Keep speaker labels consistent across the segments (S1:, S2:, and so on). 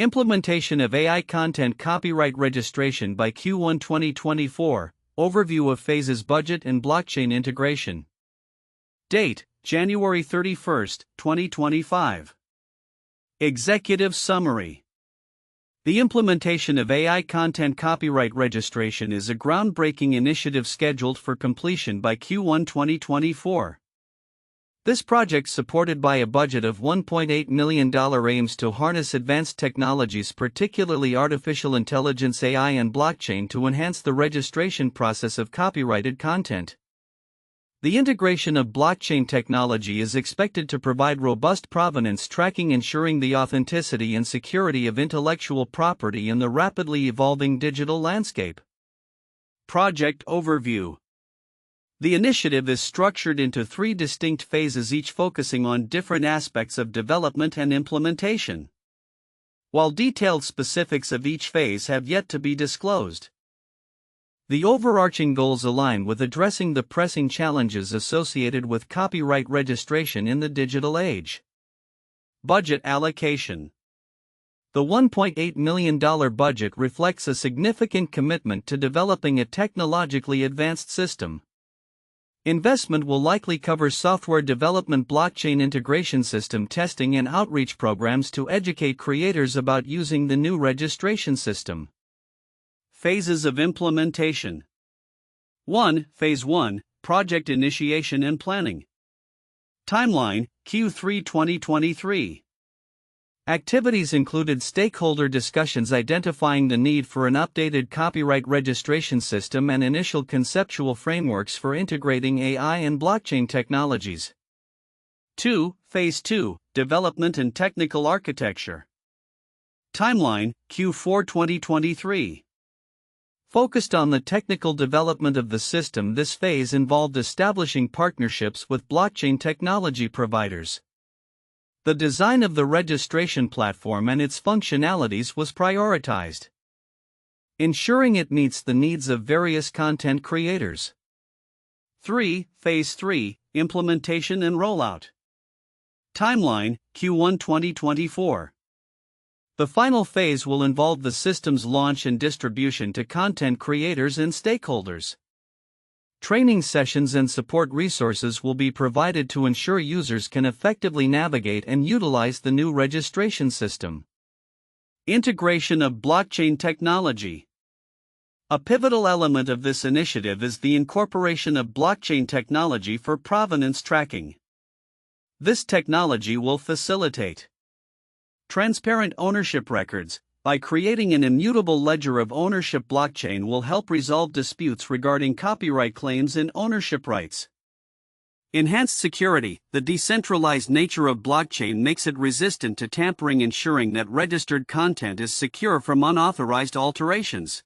S1: Implementation of AI content copyright registration by Q1 2024. Overview of phases, budget and blockchain integration. Date: January 31, 2025. Executive Summary. The implementation of AI content copyright registration is a groundbreaking initiative scheduled for completion by Q1 2024. This project, supported by a budget of $1.8 million, aims to harness advanced technologies, particularly artificial intelligence (AI) and blockchain, to enhance the registration process of copyrighted content. The integration of blockchain technology is expected to provide robust provenance tracking, ensuring the authenticity and security of intellectual property in the rapidly evolving digital landscape. Project Overview. The initiative is structured into 3 distinct phases, each focusing on different aspects of development and implementation. While detailed specifics of each phase have yet to be disclosed, the overarching goals align with addressing the pressing challenges associated with copyright registration in the digital age. Budget allocation. The $1.8 million budget reflects a significant commitment to developing a technologically advanced system. Investment will likely cover software development, blockchain integration, system testing, and outreach programs to educate creators about using the new registration system. Phases of implementation. 1. Phase 1, Project Initiation and Planning. Timeline: Q3 2023. Activities included stakeholder discussions identifying the need for an updated copyright registration system and initial conceptual frameworks for integrating AI and blockchain technologies. 2. Phase 2, Development and Technical Architecture. Timeline: Q4 2023. Focused on the technical development of the system, this phase involved establishing partnerships with blockchain technology providers. The design of the registration platform and its functionalities was prioritized, ensuring it meets the needs of various content creators. 3. Phase 3, Implementation and Rollout. Timeline: Q1 2024. The final phase will involve the system's launch and distribution to content creators and stakeholders. Training sessions and support resources will be provided to ensure users can effectively navigate and utilize the new registration system. Integration of blockchain technology. A pivotal element of this initiative is the incorporation of blockchain technology for provenance tracking. This technology will facilitate transparent ownership records. By creating an immutable ledger of ownership, blockchain will help resolve disputes regarding copyright claims and ownership rights. Enhanced security. The decentralized nature of blockchain makes it resistant to tampering, ensuring that registered content is secure from unauthorized alterations.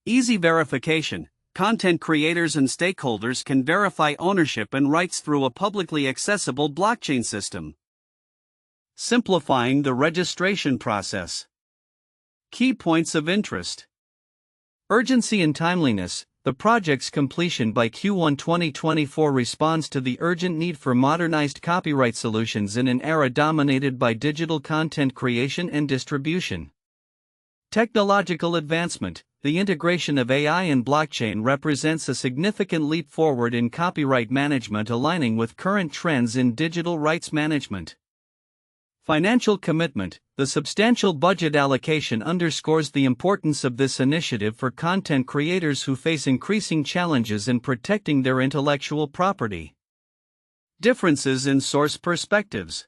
S1: Easy verification. Content creators and stakeholders can verify ownership and rights through a publicly accessible blockchain system, simplifying the registration process. Key points of interest. Urgency and timeliness. The project's completion by Q1 2024 responds to the urgent need for modernized copyright solutions in an era dominated by digital content creation and distribution. Technological advancement. The integration of AI and blockchain represents a significant leap forward in copyright management, aligning with current trends in digital rights management. Financial commitment. The substantial budget allocation underscores the importance of this initiative for content creators who face increasing challenges in protecting their intellectual property. Differences in source perspectives.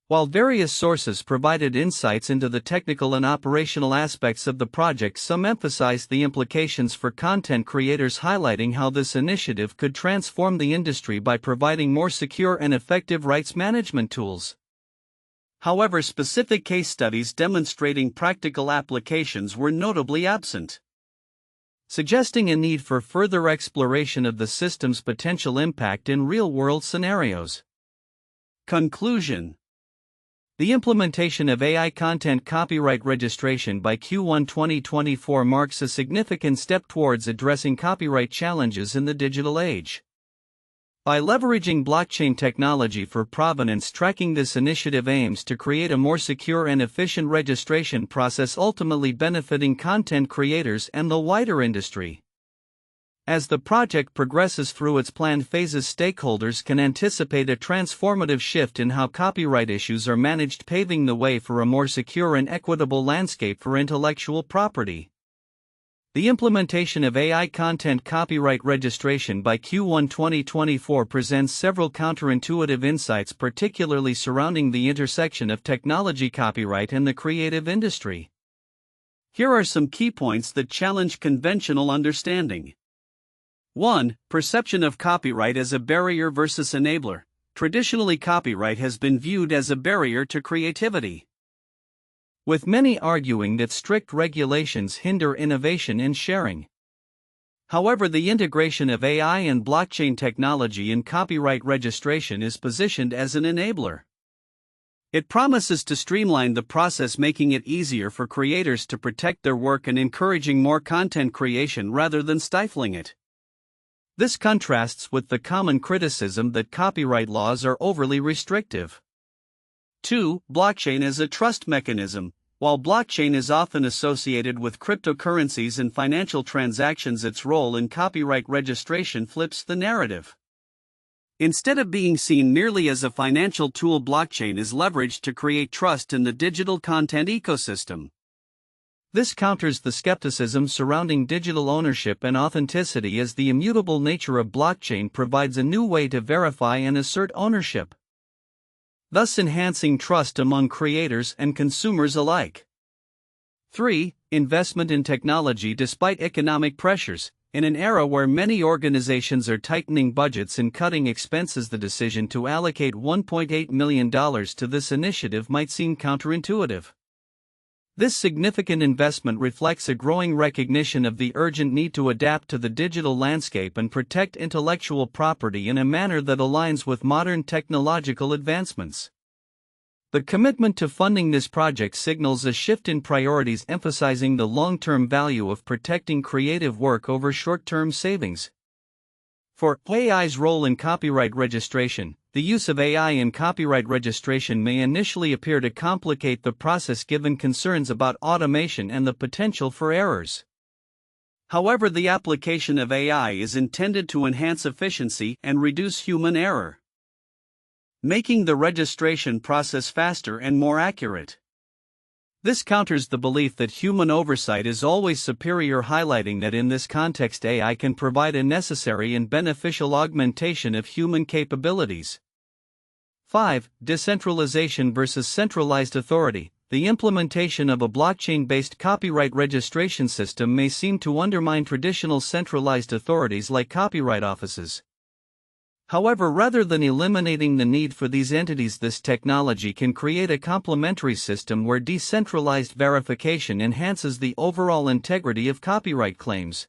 S1: While various sources provided insights into the technical and operational aspects of the project, some emphasized the implications for content creators, highlighting how this initiative could transform the industry by providing more secure and effective rights management tools. However, specific case studies demonstrating practical applications were notably absent, suggesting a need for further exploration of the system's potential impact in real-world scenarios. Conclusion. The implementation of AI content copyright registration by Q1 2024 marks a significant step towards addressing copyright challenges in the digital age. By leveraging blockchain technology for provenance tracking, this initiative aims to create a more secure and efficient registration process, ultimately benefiting content creators and the wider industry. As the project progresses through its planned phases, stakeholders can anticipate a transformative shift in how copyright issues are managed, paving the way for a more secure and equitable landscape for intellectual property. The implementation of AI content copyright registration by Q1 2024 presents several counterintuitive insights, particularly surrounding the intersection of technology, copyright, and the creative industry. Here are some key points that challenge conventional understanding. 1. Perception of copyright as a barrier versus enabler. Traditionally, copyright has been viewed as a barrier to creativity, with many arguing that strict regulations hinder innovation and sharing. However, the integration of AI and blockchain technology in copyright registration is positioned as an enabler. It promises to streamline the process, making it easier for creators to protect their work and encouraging more content creation rather than stifling it. This contrasts with the common criticism that copyright laws are overly restrictive. 2. Blockchain as a trust mechanism. While blockchain is often associated with cryptocurrencies and financial transactions, its role in copyright registration flips the narrative. Instead of being seen merely as a financial tool, blockchain is leveraged to create trust in the digital content ecosystem. This counters the skepticism surrounding digital ownership and authenticity, as the immutable nature of blockchain provides a new way to verify and assert ownership, thus enhancing trust among creators and consumers alike. 3. Investment in technology. Despite economic pressures, in an era where many organizations are tightening budgets and cutting expenses, the decision to allocate $1.8 million to this initiative might seem counterintuitive. This significant investment reflects a growing recognition of the urgent need to adapt to the digital landscape and protect intellectual property in a manner that aligns with modern technological advancements. The commitment to funding this project signals a shift in priorities, emphasizing the long-term value of protecting creative work over short-term savings. 4. AI's role in copyright registration. The use of AI in copyright registration may initially appear to complicate the process, given concerns about automation and the potential for errors. However, the application of AI is intended to enhance efficiency and reduce human error, making the registration process faster and more accurate. This counters the belief that human oversight is always superior, highlighting that in this context AI can provide a necessary and beneficial augmentation of human capabilities. 5. Decentralization versus centralized authority. The implementation of a blockchain-based copyright registration system may seem to undermine traditional centralized authorities like copyright offices. However, rather than eliminating the need for these entities, this technology can create a complementary system where decentralized verification enhances the overall integrity of copyright claims.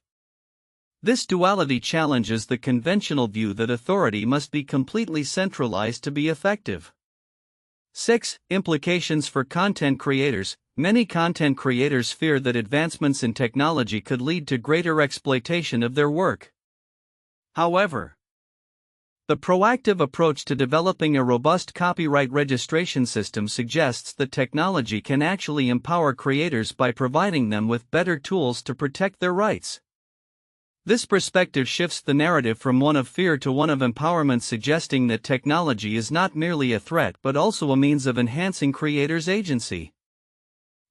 S1: This duality challenges the conventional view that authority must be completely centralized to be effective. 6. Implications for content creators. Many content creators fear that advancements in technology could lead to greater exploitation of their work. However, the proactive approach to developing a robust copyright registration system suggests that technology can actually empower creators by providing them with better tools to protect their rights. This perspective shifts the narrative from one of fear to one of empowerment, suggesting that technology is not merely a threat but also a means of enhancing creators' agency.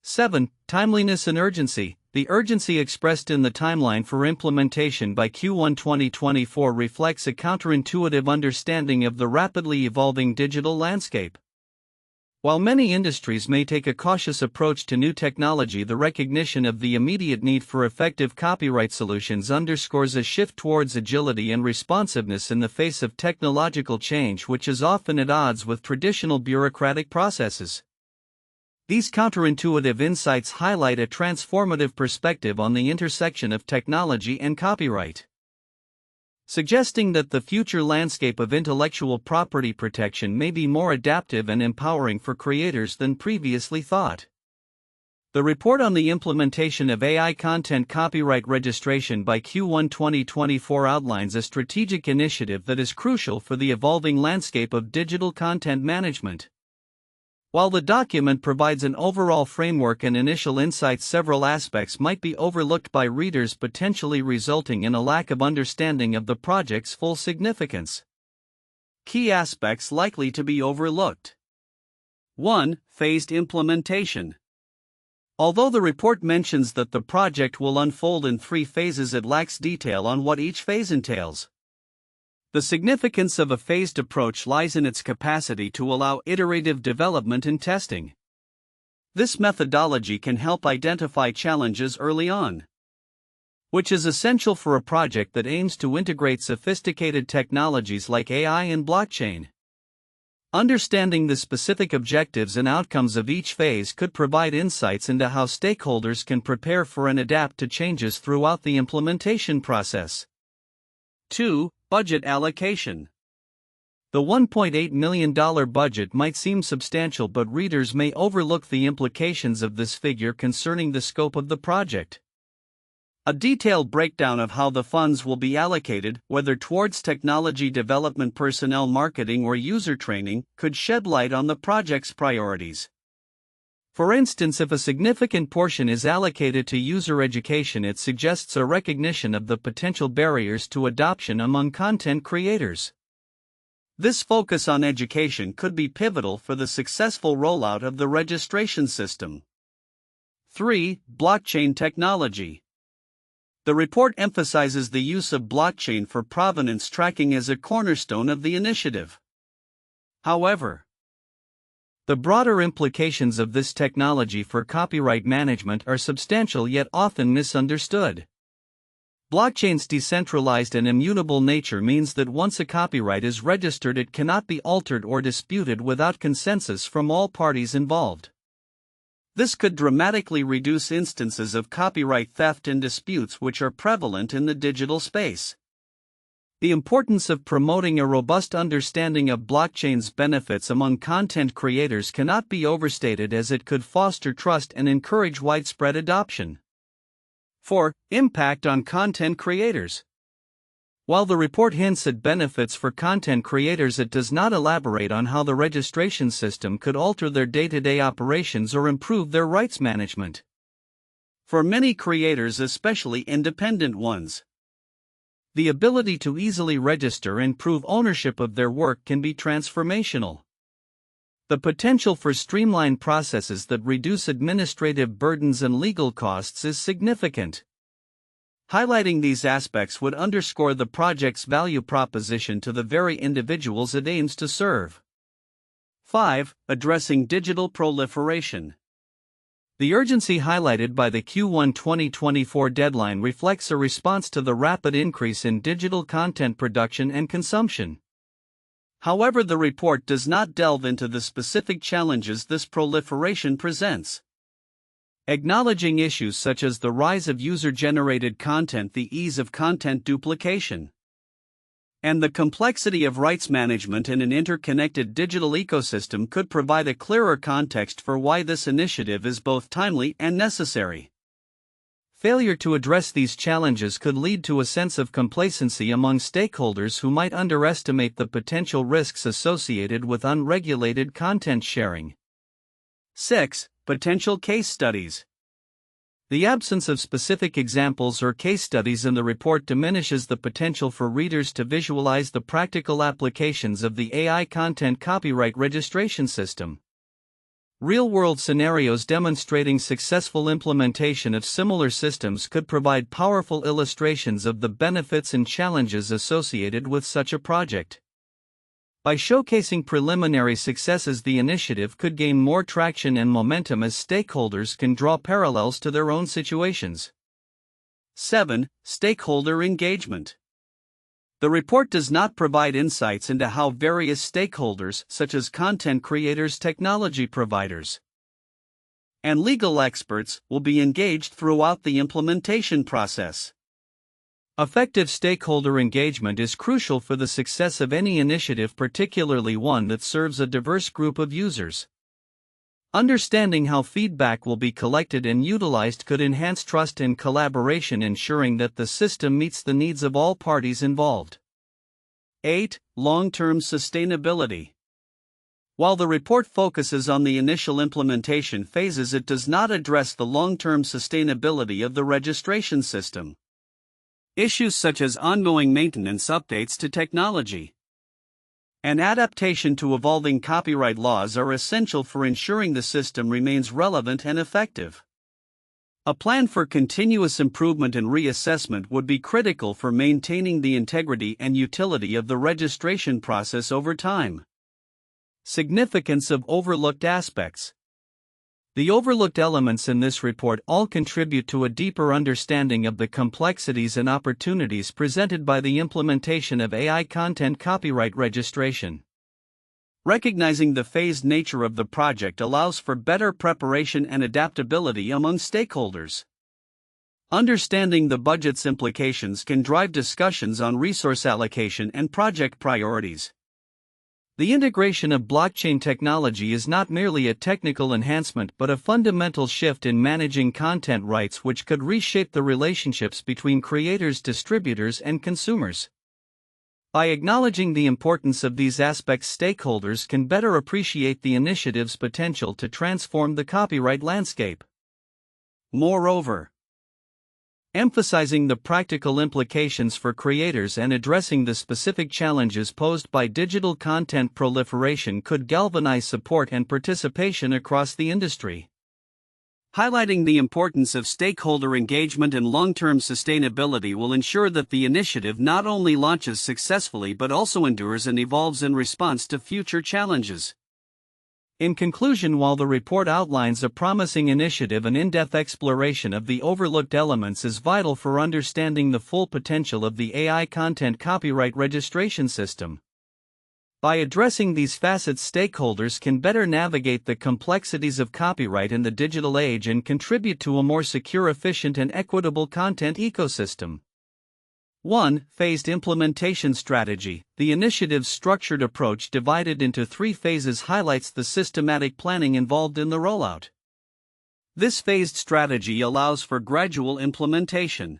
S1: 7. Timeliness and urgency. The urgency expressed in the timeline for implementation by Q1 2024 reflects a counterintuitive understanding of the rapidly evolving digital landscape. While many industries may take a cautious approach to new technology, the recognition of the immediate need for effective copyright solutions underscores a shift towards agility and responsiveness in the face of technological change, which is often at odds with traditional bureaucratic processes. These counterintuitive insights highlight a transformative perspective on the intersection of technology and copyright, suggesting that the future landscape of intellectual property protection may be more adaptive and empowering for creators than previously thought. The report on the implementation of AI content copyright registration by Q1 2024 outlines a strategic initiative that is crucial for the evolving landscape of digital content management. While the document provides an overall framework and initial insights, several aspects might be overlooked by readers, potentially resulting in a lack of understanding of the project's full significance. Key aspects likely to be overlooked. 1. Phased implementation. Although the report mentions that the project will unfold in 3 phases, it lacks detail on what each phase entails. The significance of a phased approach lies in its capacity to allow iterative development and testing. This methodology can help identify challenges early on, which is essential for a project that aims to integrate sophisticated technologies like AI and blockchain. Understanding the specific objectives and outcomes of each phase could provide insights into how stakeholders can prepare for and adapt to changes throughout the implementation process. 2. Budget allocation. The $1.8 million budget might seem substantial, but readers may overlook the implications of this figure concerning the scope of the project. A detailed breakdown of how the funds will be allocated, whether towards technology development, personnel, marketing, or user training, could shed light on the project's priorities. For instance, if a significant portion is allocated to user education, it suggests a recognition of the potential barriers to adoption among content creators. This focus on education could be pivotal for the successful rollout of the registration system. 3. Blockchain technology. The report emphasizes the use of blockchain for provenance tracking as a cornerstone of the initiative. However, the broader implications of this technology for copyright management are substantial yet often misunderstood. Blockchain's decentralized and immutable nature means that once a copyright is registered, it cannot be altered or disputed without consensus from all parties involved. This could dramatically reduce instances of copyright theft and disputes which are prevalent in the digital space. The importance of promoting a robust understanding of blockchain's benefits among content creators cannot be overstated, as it could foster trust and encourage widespread adoption. 4. Impact on content creators. While the report hints at benefits for content creators, it does not elaborate on how the registration system could alter their day-to-day operations or improve their rights management. For many creators, especially independent ones, the ability to easily register and prove ownership of their work can be transformational. The potential for streamlined processes that reduce administrative burdens and legal costs is significant. Highlighting these aspects would underscore the project's value proposition to the very individuals it aims to serve. 5. Addressing digital proliferation. The urgency highlighted by the Q1 2024 deadline reflects a response to the rapid increase in digital content production and consumption. However, the report does not delve into the specific challenges this proliferation presents. Acknowledging issues such as the rise of user-generated content, the ease of content duplication, and the complexity of rights management in an interconnected digital ecosystem could provide a clearer context for why this initiative is both timely and necessary. Failure to address these challenges could lead to a sense of complacency among stakeholders who might underestimate the potential risks associated with unregulated content sharing. 6. Potential case studies. The absence of specific examples or case studies in the report diminishes the potential for readers to visualize the practical applications of the AI content copyright registration system. Real-world scenarios demonstrating successful implementation of similar systems could provide powerful illustrations of the benefits and challenges associated with such a project. By showcasing preliminary successes, the initiative could gain more traction and momentum as stakeholders can draw parallels to their own situations. 7. Stakeholder engagement. The report does not provide insights into how various stakeholders, such as content creators, technology providers, and legal experts, will be engaged throughout the implementation process. Effective stakeholder engagement is crucial for the success of any initiative, particularly one that serves a diverse group of users. Understanding how feedback will be collected and utilized could enhance trust and collaboration, ensuring that the system meets the needs of all parties involved. 8. Long-term sustainability. While the report focuses on the initial implementation phases, it does not address the long-term sustainability of the registration system. Issues such as ongoing maintenance, updates to technology, and adaptation to evolving copyright laws are essential for ensuring the system remains relevant and effective. A plan for continuous improvement and reassessment would be critical for maintaining the integrity and utility of the registration process over time. Significance of overlooked aspects. The overlooked elements in this report all contribute to a deeper understanding of the complexities and opportunities presented by the implementation of AI content copyright registration. Recognizing the phased nature of the project allows for better preparation and adaptability among stakeholders. Understanding the budget's implications can drive discussions on resource allocation and project priorities. The integration of blockchain technology is not merely a technical enhancement but a fundamental shift in managing content rights, which could reshape the relationships between creators, distributors, and consumers. By acknowledging the importance of these aspects, stakeholders can better appreciate the initiative's potential to transform the copyright landscape. Moreover, emphasizing the practical implications for creators and addressing the specific challenges posed by digital content proliferation could galvanize support and participation across the industry. Highlighting the importance of stakeholder engagement and long-term sustainability will ensure that the initiative not only launches successfully but also endures and evolves in response to future challenges. In conclusion, while the report outlines a promising initiative, an in-depth exploration of the overlooked elements is vital for understanding the full potential of the AI content copyright registration system. By addressing these facets, stakeholders can better navigate the complexities of copyright in the digital age and contribute to a more secure, efficient, and equitable content ecosystem. 1. Phased implementation strategy. The initiative's structured approach, divided into 3 phases, highlights the systematic planning involved in the rollout. This phased strategy allows for gradual implementation,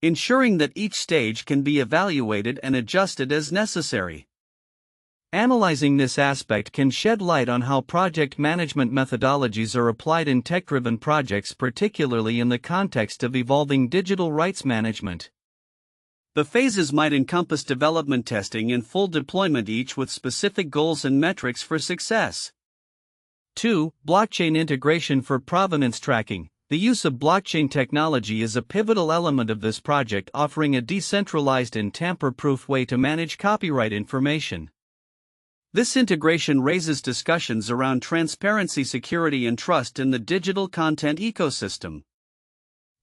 S1: ensuring that each stage can be evaluated and adjusted as necessary. Analyzing this aspect can shed light on how project management methodologies are applied in tech-driven projects, particularly in the context of evolving digital rights management. The phases might encompass development, testing, and full deployment, each with specific goals and metrics for success. 2. Blockchain integration for provenance tracking. The use of blockchain technology is a pivotal element of this project, offering a decentralized and tamper-proof way to manage copyright information. This integration raises discussions around transparency, security, and trust in the digital content ecosystem.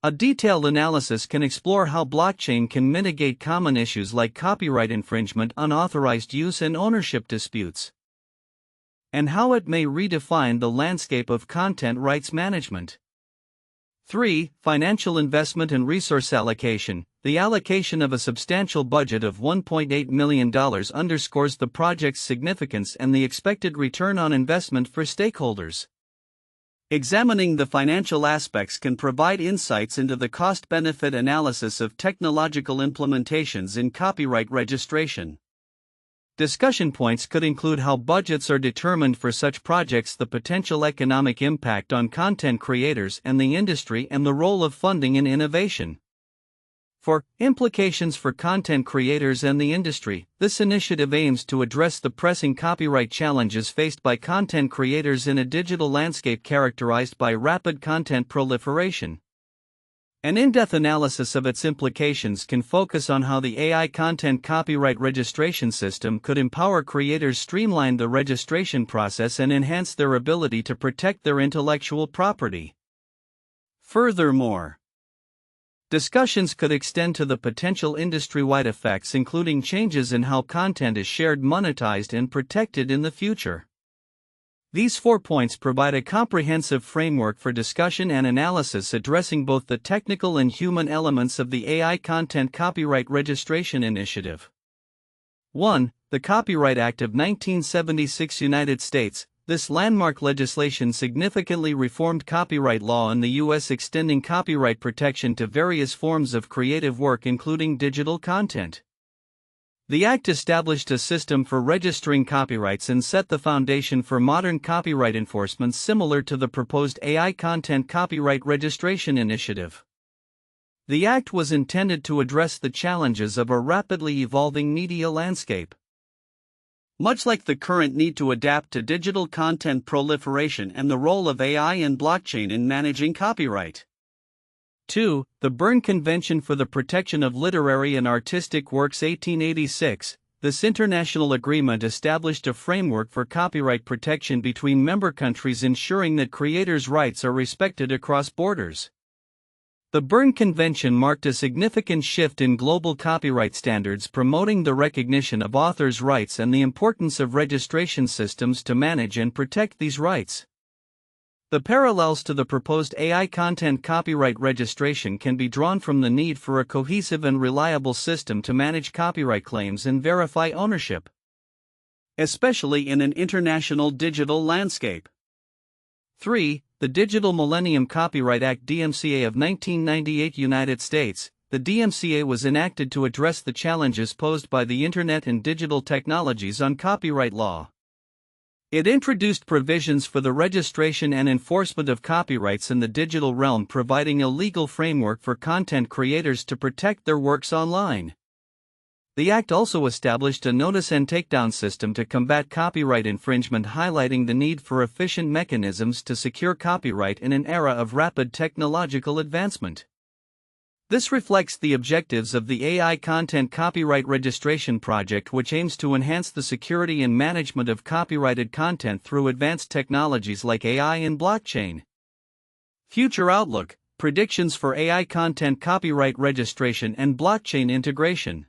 S1: A detailed analysis can explore how blockchain can mitigate common issues like copyright infringement, unauthorized use, and ownership disputes, and how it may redefine the landscape of content rights management. 3. Financial investment and resource allocation. The allocation of a substantial budget of $1.8 million underscores the project's significance and the expected return on investment for stakeholders. Examining the financial aspects can provide insights into the cost-benefit analysis of technological implementations in copyright registration. Discussion points could include how budgets are determined for such projects, the potential economic impact on content creators and the industry, and the role of funding in innovation. For implications for content creators and the industry, this initiative aims to address the pressing copyright challenges faced by content creators in a digital landscape characterized by rapid content proliferation. An in-depth analysis of its implications can focus on how the AI content copyright registration system could empower creators, streamline the registration process, and enhance their ability to protect their intellectual property. Furthermore, discussions could extend to the potential industry-wide effects, including changes in how content is shared, monetized, and protected in the future. These 4 points provide a comprehensive framework for discussion and analysis, addressing both the technical and human elements of the AI content copyright registration initiative. 1. The Copyright Act of 1976, United States. This landmark legislation significantly reformed copyright law in the U.S., extending copyright protection to various forms of creative work, including digital content. The act established a system for registering copyrights and set the foundation for modern copyright enforcement similar to the proposed AI Content Copyright Registration Initiative. The act was intended to address the challenges of a rapidly evolving media landscape. Much like the current need to adapt to digital content proliferation and the role of AI and blockchain in managing copyright. 2. The Berne Convention for the Protection of Literary and Artistic Works 1886. This international agreement established a framework for copyright protection between member countries, ensuring that creators' rights are respected across borders. The Berne Convention marked a significant shift in global copyright standards, promoting the recognition of authors' rights and the importance of registration systems to manage and protect these rights. The parallels to the proposed AI content copyright registration can be drawn from the need for a cohesive and reliable system to manage copyright claims and verify ownership, especially in an international digital landscape. 3. The Digital Millennium Copyright Act DMCA of 1998, United States. The DMCA was enacted to address the challenges posed by the Internet and digital technologies on copyright law. It introduced provisions for the registration and enforcement of copyrights in the digital realm, providing a legal framework for content creators to protect their works online. The Act also established a notice and takedown system to combat copyright infringement, highlighting the need for efficient mechanisms to secure copyright in an era of rapid technological advancement. This reflects the objectives of the AI Content Copyright Registration Project, which aims to enhance the security and management of copyrighted content through advanced technologies like AI and blockchain. Future outlook: predictions for AI content copyright registration and blockchain integration.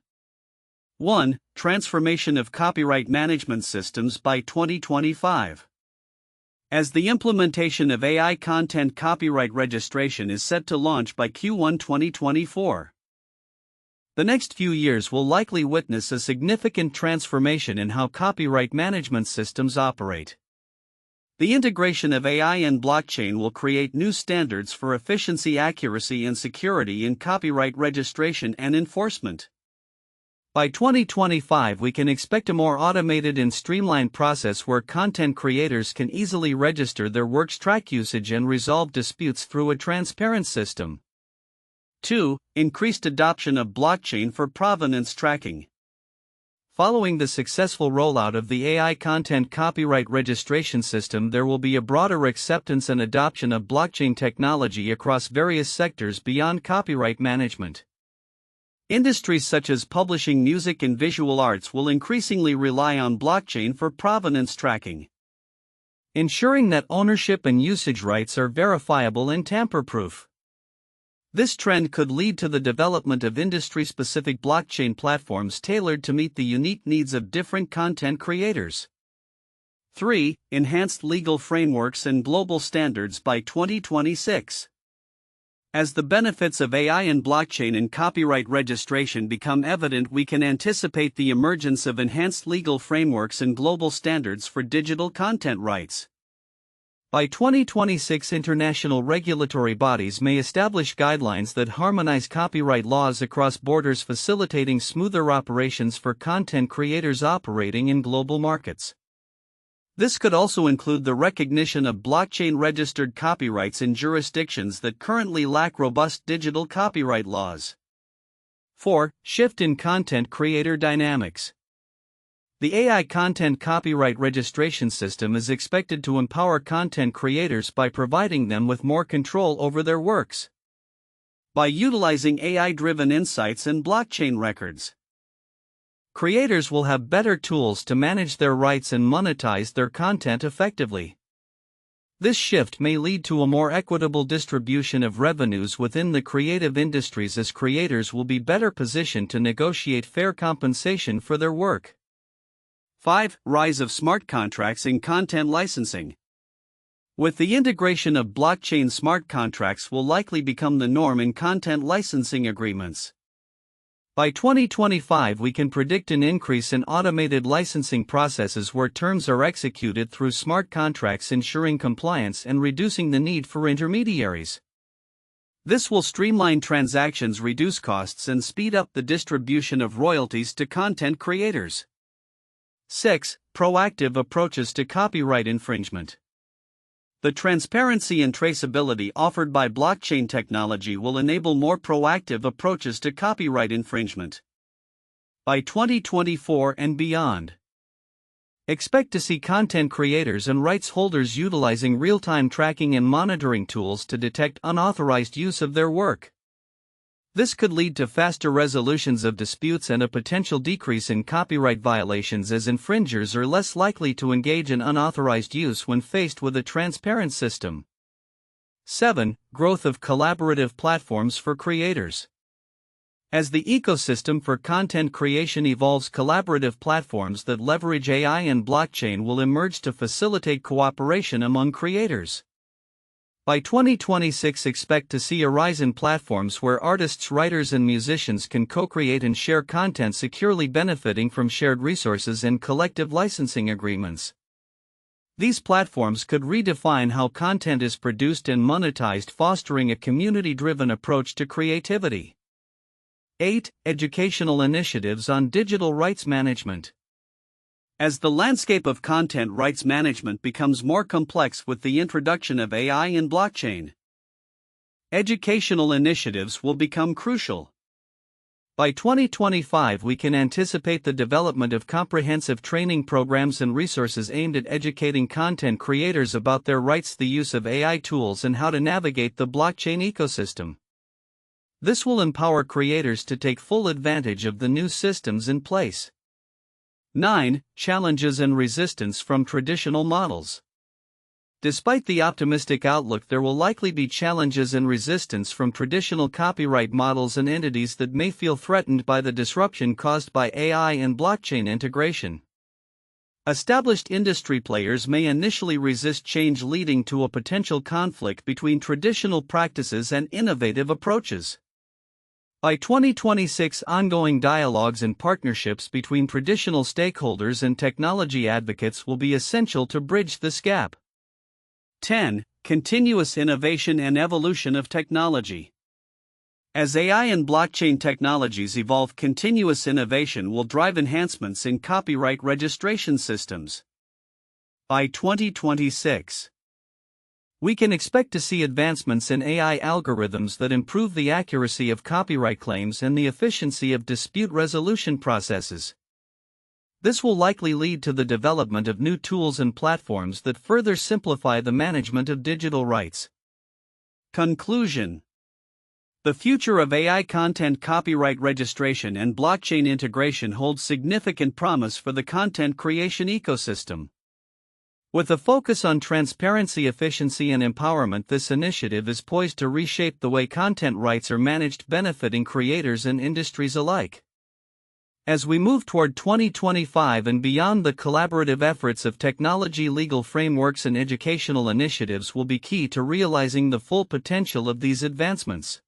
S1: 1. Transformation of copyright management systems by 2025. As the implementation of AI content copyright registration is set to launch by Q1 2024, the next few years will likely witness a significant transformation in how copyright management systems operate. The integration of AI and blockchain will create new standards for efficiency, accuracy, and security in copyright registration and enforcement. By 2025, we can expect a more automated and streamlined process where content creators can easily register their works, track usage, and resolve disputes through a transparent system. 2. Increased adoption of blockchain for provenance tracking. Following the successful rollout of the AI content copyright registration system, there will be a broader acceptance and adoption of blockchain technology across various sectors beyond copyright management. Industries such as publishing, music, and visual arts will increasingly rely on blockchain for provenance tracking, ensuring that ownership and usage rights are verifiable and tamper-proof. This trend could lead to the development of industry-specific blockchain platforms tailored to meet the unique needs of different content creators. 3. Enhanced legal frameworks and global standards by 2026. As the benefits of AI and blockchain in copyright registration become evident, we can anticipate the emergence of enhanced legal frameworks and global standards for digital content rights. By 2026, international regulatory bodies may establish guidelines that harmonize copyright laws across borders, facilitating smoother operations for content creators operating in global markets. This could also include the recognition of blockchain-registered copyrights in jurisdictions that currently lack robust digital copyright laws. 4. Shift in content creator dynamics. The AI content copyright registration system is expected to empower content creators by providing them with more control over their works. By utilizing AI-driven insights and blockchain records, creators will have better tools to manage their rights and monetize their content effectively. This shift may lead to a more equitable distribution of revenues within the creative industries, as creators will be better positioned to negotiate fair compensation for their work. 5. Rise of smart contracts in content licensing. With the integration of blockchain, smart contracts will likely become the norm in content licensing agreements. By 2025, we can predict an increase in automated licensing processes where terms are executed through smart contracts, ensuring compliance and reducing the need for intermediaries. This will streamline transactions, reduce costs, and speed up the distribution of royalties to content creators. 6. Proactive approaches to copyright infringement. The transparency and traceability offered by blockchain technology will enable more proactive approaches to copyright infringement. By 2024 and beyond, expect to see content creators and rights holders utilizing real-time tracking and monitoring tools to detect unauthorized use of their work. This could lead to faster resolutions of disputes and a potential decrease in copyright violations, as infringers are less likely to engage in unauthorized use when faced with a transparent system. 7. Growth of collaborative platforms for creators. As the ecosystem for content creation evolves, collaborative platforms that leverage AI and blockchain will emerge to facilitate cooperation among creators. By 2026, expect to see a rise in platforms where artists, writers, and musicians can co-create and share content securely, benefiting from shared resources and collective licensing agreements. These platforms could redefine how content is produced and monetized, fostering a community-driven approach to creativity. 8. Educational initiatives on digital rights management. As the landscape of content rights management becomes more complex with the introduction of AI and blockchain, educational initiatives will become crucial. By 2025, we can anticipate the development of comprehensive training programs and resources aimed at educating content creators about their rights, the use of AI tools, and how to navigate the blockchain ecosystem. This will empower creators to take full advantage of the new systems in place. 9. Challenges and resistance from traditional models. Despite the optimistic outlook, there will likely be challenges and resistance from traditional copyright models and entities that may feel threatened by the disruption caused by AI and blockchain integration. Established industry players may initially resist change, leading to a potential conflict between traditional practices and innovative approaches. By 2026, ongoing dialogues and partnerships between traditional stakeholders and technology advocates will be essential to bridge this gap. 10. Continuous innovation and evolution of technology. As AI and blockchain technologies evolve, continuous innovation will drive enhancements in copyright registration systems. By 2026, we can expect to see advancements in AI algorithms that improve the accuracy of copyright claims and the efficiency of dispute resolution processes. This will likely lead to the development of new tools and platforms that further simplify the management of digital rights. Conclusion: the future of AI content copyright registration and blockchain integration holds significant promise for the content creation ecosystem. With a focus on transparency, efficiency, and empowerment, this initiative is poised to reshape the way content rights are managed, benefiting creators and industries alike. As we move toward 2025 and beyond, the collaborative efforts of technology, legal frameworks, and educational initiatives will be key to realizing the full potential of these advancements.